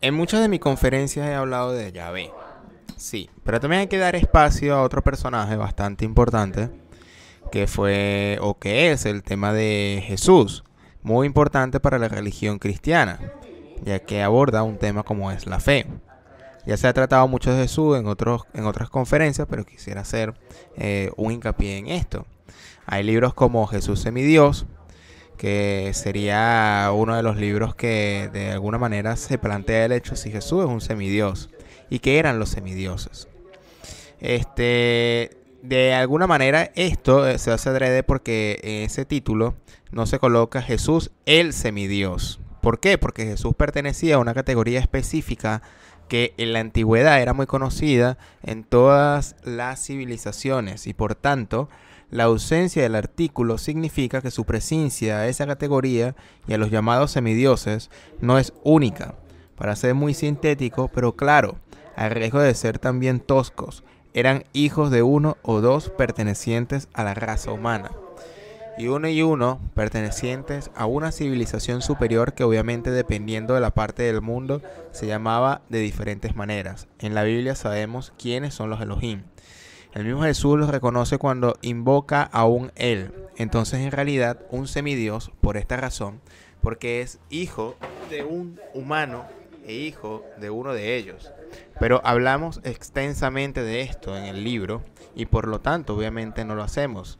En muchas de mis conferencias he hablado de Yahvé, sí, pero también hay que dar espacio a otro personaje bastante importante que fue o que es el tema de Jesús, muy importante para la religión cristiana, ya que aborda un tema como es la fe. Ya se ha tratado mucho de Jesús en otras conferencias, pero quisiera hacer un hincapié en esto. Hay libros como Jesús semidios, que sería uno de los libros que de alguna manera se plantea el hecho si Jesús es un semidios y qué eran los semidioses. De alguna manera esto se hace adrede porque en ese título no se coloca Jesús el semidios. ¿Por qué? Porque Jesús pertenecía a una categoría específica que en la antigüedad era muy conocida en todas las civilizaciones y por tanto la ausencia del artículo significa que su presencia a esa categoría y a los llamados semidioses no es única. Para ser muy sintético, pero claro, al riesgo de ser también toscos, eran hijos de uno o dos pertenecientes a la raza humana y uno pertenecientes a una civilización superior que obviamente dependiendo de la parte del mundo se llamaba de diferentes maneras. En la Biblia sabemos quiénes son los Elohim. El mismo Jesús los reconoce cuando invoca a un Él. Entonces en realidad un semidios por esta razón, porque es hijo de un humano e hijo de uno de ellos. Pero hablamos extensamente de esto en el libro y por lo tanto obviamente no lo hacemos.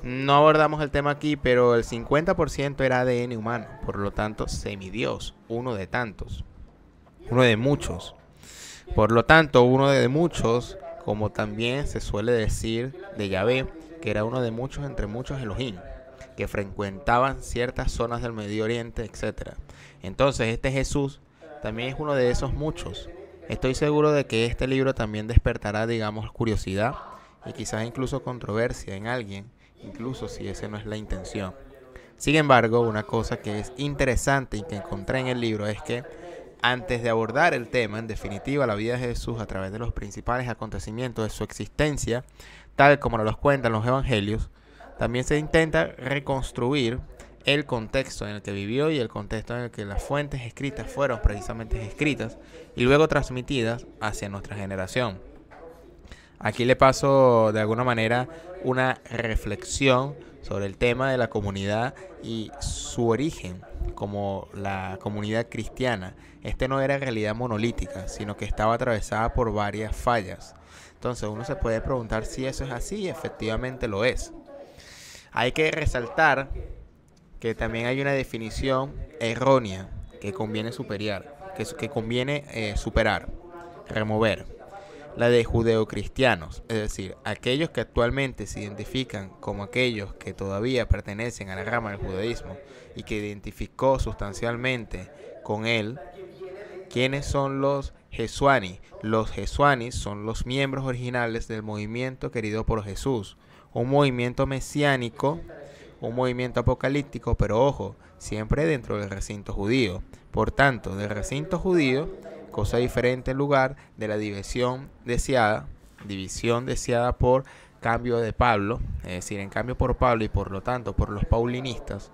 No abordamos el tema aquí, pero el 50% era ADN humano, por lo tanto semidios, uno de tantos, uno de muchos. Por lo tanto, uno de muchos, como también se suele decir de Yahvé, que era uno de muchos entre muchos Elohim, que frecuentaban ciertas zonas del Medio Oriente, etc. Entonces, este Jesús también es uno de esos muchos. Estoy seguro de que este libro también despertará, digamos, curiosidad y quizás incluso controversia en alguien, incluso si esa no es la intención. Sin embargo, una cosa que es interesante y que encontré en el libro es que antes de abordar el tema, en definitiva, la vida de Jesús a través de los principales acontecimientos de su existencia, tal como nos los cuentan los evangelios, también se intenta reconstruir el contexto en el que vivió y el contexto en el que las fuentes escritas fueron precisamente escritas y luego transmitidas hacia nuestra generación. Aquí le paso de alguna manera una reflexión sobre el tema de la comunidad y su origen como la comunidad cristiana. Este no era en realidad monolítica, sino que estaba atravesada por varias fallas. Entonces uno se puede preguntar si eso es así y efectivamente lo es. Hay que resaltar que también hay una definición errónea que conviene superar, remover, la de judeocristianos, es decir, aquellos que actualmente se identifican como aquellos que todavía pertenecen a la rama del judaísmo y que identificó sustancialmente con él. ¿Quiénes son los Jesuani? Los Jesuanis son los miembros originales del movimiento querido por Jesús, un movimiento mesiánico, un movimiento apocalíptico, pero ojo, siempre dentro del recinto judío. Por tanto, del recinto judío, cosa diferente en lugar de la división deseada por cambio de Pablo, es decir, en cambio por Pablo y por lo tanto por los paulinistas,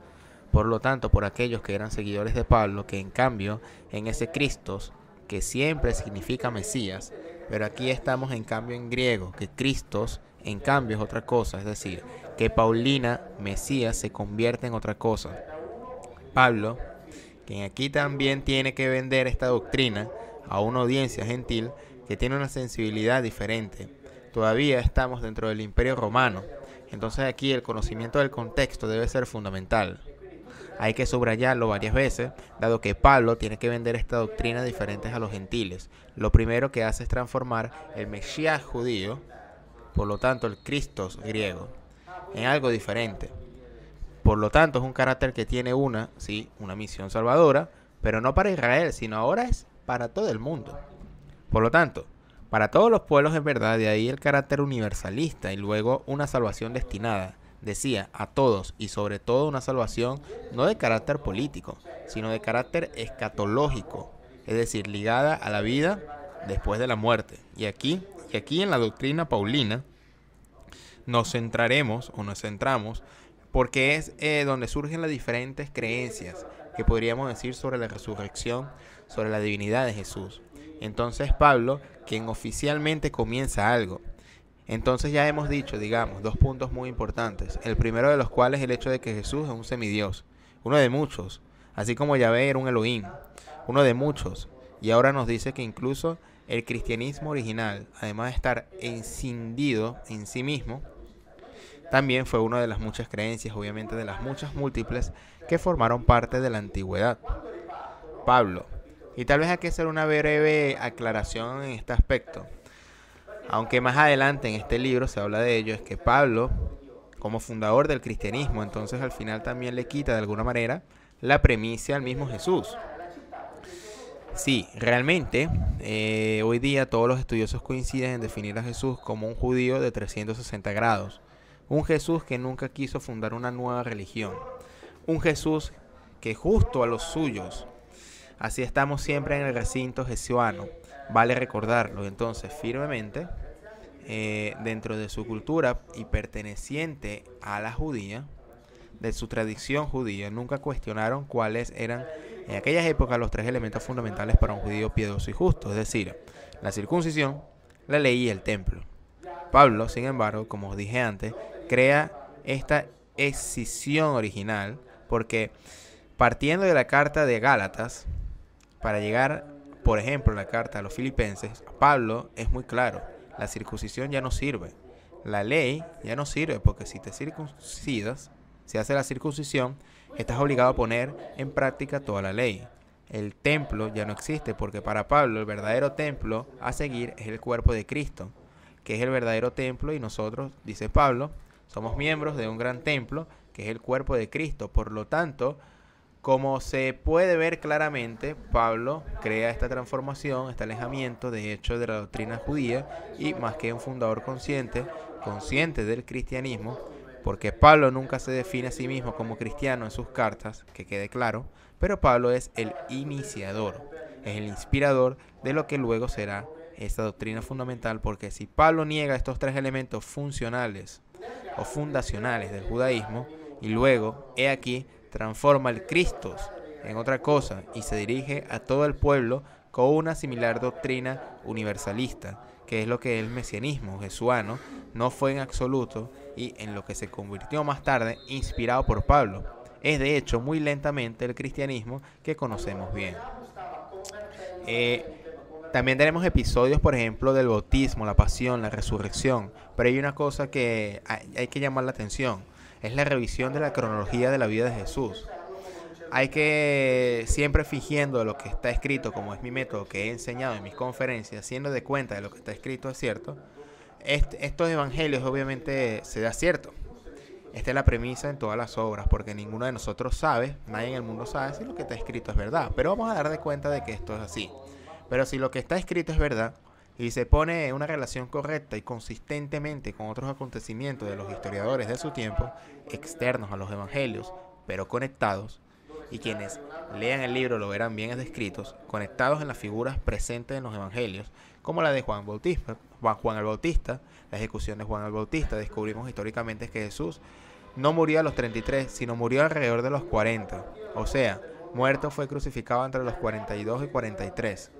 por lo tanto por aquellos que eran seguidores de Pablo, que en cambio en ese Cristos, que siempre significa Mesías, pero aquí estamos en cambio en griego, que Cristos en cambio es otra cosa, es decir, que Paulina, Mesías, se convierte en otra cosa. Pablo, quien aquí también tiene que vender esta doctrina a una audiencia gentil que tiene una sensibilidad diferente. Todavía estamos dentro del Imperio Romano, entonces aquí el conocimiento del contexto debe ser fundamental. Hay que subrayarlo varias veces, dado que Pablo tiene que vender esta doctrina diferente a los gentiles. Lo primero que hace es transformar el Mesías judío, por lo tanto el Cristos griego, en algo diferente. Por lo tanto es un carácter que tiene una misión salvadora, pero no para Israel, sino ahora es para todo el mundo. Por lo tanto, para todos los pueblos es verdad, de ahí el carácter universalista y luego una salvación destinada, decía, a todos y sobre todo una salvación no de carácter político, sino de carácter escatológico, es decir, ligada a la vida después de la muerte. Y aquí en la doctrina paulina nos centramos porque es donde surgen las diferentes creencias, que podríamos decir sobre la resurrección, sobre la divinidad de Jesús. Entonces Pablo, quien oficialmente comienza algo. Entonces ya hemos dicho, digamos, dos puntos muy importantes. El primero de los cuales es el hecho de que Jesús es un semidios, uno de muchos, así como Yahvé era un Elohim, uno de muchos. Y ahora nos dice que incluso el cristianismo original, además de estar escindido en sí mismo, también fue una de las muchas creencias, obviamente de las muchas múltiples, que formaron parte de la antigüedad. Pablo. Y tal vez hay que hacer una breve aclaración en este aspecto. Aunque más adelante en este libro se habla de ello, es que Pablo, como fundador del cristianismo, entonces al final también le quita de alguna manera la premisa al mismo Jesús. Sí, realmente hoy día todos los estudiosos coinciden en definir a Jesús como un judío de 360 grados. Un Jesús que nunca quiso fundar una nueva religión. Un Jesús que justo a los suyos. Así estamos siempre en el recinto jesuano. Vale recordarlo entonces firmemente. Dentro de su cultura y perteneciente a la judía, de su tradición judía, nunca cuestionaron cuáles eran en aquellas épocas los tres elementos fundamentales para un judío piadoso y justo, es decir, la circuncisión, la ley y el templo. Pablo, sin embargo, como os dije antes, crea esta escisión original porque partiendo de la carta de Gálatas, para llegar, por ejemplo, a la carta a los filipenses, Pablo es muy claro, la circuncisión ya no sirve, la ley ya no sirve porque si te circuncidas, si hace la circuncisión, estás obligado a poner en práctica toda la ley. El templo ya no existe porque para Pablo el verdadero templo a seguir es el cuerpo de Cristo, que es el verdadero templo y nosotros, dice Pablo, somos miembros de un gran templo que es el cuerpo de Cristo. Por lo tanto, como se puede ver claramente, Pablo crea esta transformación, este alejamiento de hecho de la doctrina judía y más que un fundador consciente del cristianismo, porque Pablo nunca se define a sí mismo como cristiano en sus cartas, que quede claro, pero Pablo es el iniciador, es el inspirador de lo que luego será esta doctrina fundamental, porque si Pablo niega estos tres elementos funcionales o fundacionales del judaísmo y luego, he aquí, transforma el Cristo en otra cosa y se dirige a todo el pueblo con una similar doctrina universalista, que es lo que el mesianismo jesuano no fue en absoluto y en lo que se convirtió más tarde inspirado por Pablo. Es de hecho muy lentamente el cristianismo que conocemos bien. También tenemos episodios, por ejemplo, del bautismo, la pasión, la resurrección, pero hay una cosa que hay que llamar la atención, es la revisión de la cronología de la vida de Jesús. Hay que siempre fingiendo lo que está escrito, como es mi método que he enseñado en mis conferencias, siendo de cuenta de lo que está escrito es cierto. Estos evangelios obviamente se da cierto. Esta es la premisa en todas las obras, porque ninguno de nosotros sabe, nadie en el mundo sabe si lo que está escrito es verdad. Pero vamos a dar de cuenta de que esto es así. Pero si lo que está escrito es verdad y se pone en una relación correcta y consistentemente con otros acontecimientos de los historiadores de su tiempo, externos a los evangelios, pero conectados, y quienes lean el libro lo verán bien descritos, conectados en las figuras presentes en los evangelios, como la de Juan el Bautista, la ejecución de Juan el Bautista. Descubrimos históricamente que Jesús no murió a los 33, sino murió alrededor de los 40. O sea, muerto fue crucificado entre los 42 y 43.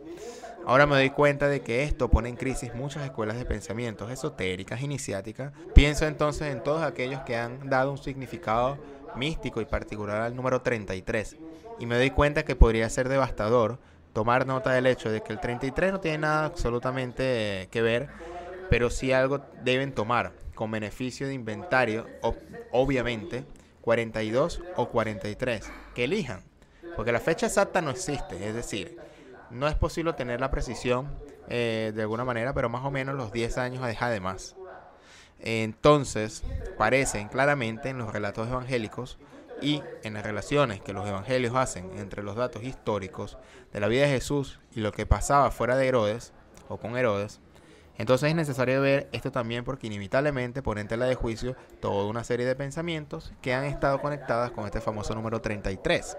Ahora me doy cuenta de que esto pone en crisis muchas escuelas de pensamientos esotéricas, iniciáticas. Pienso entonces en todos aquellos que han dado un significado místico y particular al número 33. Y me doy cuenta que podría ser devastador tomar nota del hecho de que el 33 no tiene nada absolutamente que ver, pero sí algo deben tomar con beneficio de inventario, obviamente, 42 o 43, que elijan, porque la fecha exacta no existe, es decir, no es posible tener la precisión de alguna manera, pero más o menos los 10 años a dejar de más. Entonces, parecen claramente en los relatos evangélicos y en las relaciones que los evangelios hacen entre los datos históricos de la vida de Jesús y lo que pasaba fuera de Herodes o con Herodes. Entonces es necesario ver esto también porque inevitablemente pone en tela de juicio toda una serie de pensamientos que han estado conectadas con este famoso número 33.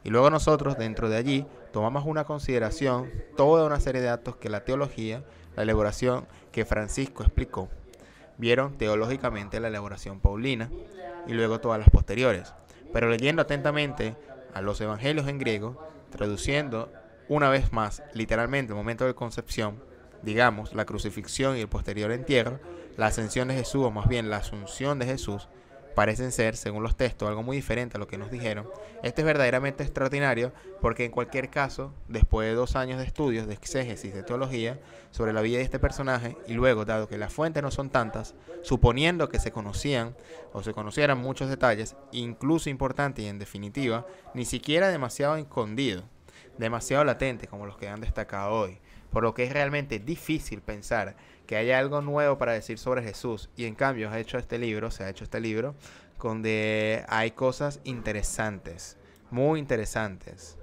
Y luego nosotros dentro de allí tomamos una consideración toda una serie de datos que la teología, la elaboración que Francisco explicó, vieron teológicamente la elaboración paulina y luego todas las posteriores. Pero leyendo atentamente a los evangelios en griego, traduciendo una vez más, literalmente, el momento de concepción, digamos, la crucifixión y el posterior entierro, la ascensión de Jesús, o más bien la asunción de Jesús, parecen ser, según los textos, algo muy diferente a lo que nos dijeron. Este es verdaderamente extraordinario porque en cualquier caso, después de 2 años de estudios de exégesis de teología sobre la vida de este personaje, y luego, dado que las fuentes no son tantas, suponiendo que se conocían o se conocieran muchos detalles, incluso importantes y en definitiva, ni siquiera demasiado escondidos, demasiado latentes como los que han destacado hoy, por lo que es realmente difícil pensar que haya algo nuevo para decir sobre Jesús, y en cambio se ha hecho este libro donde hay cosas interesantes, muy interesantes.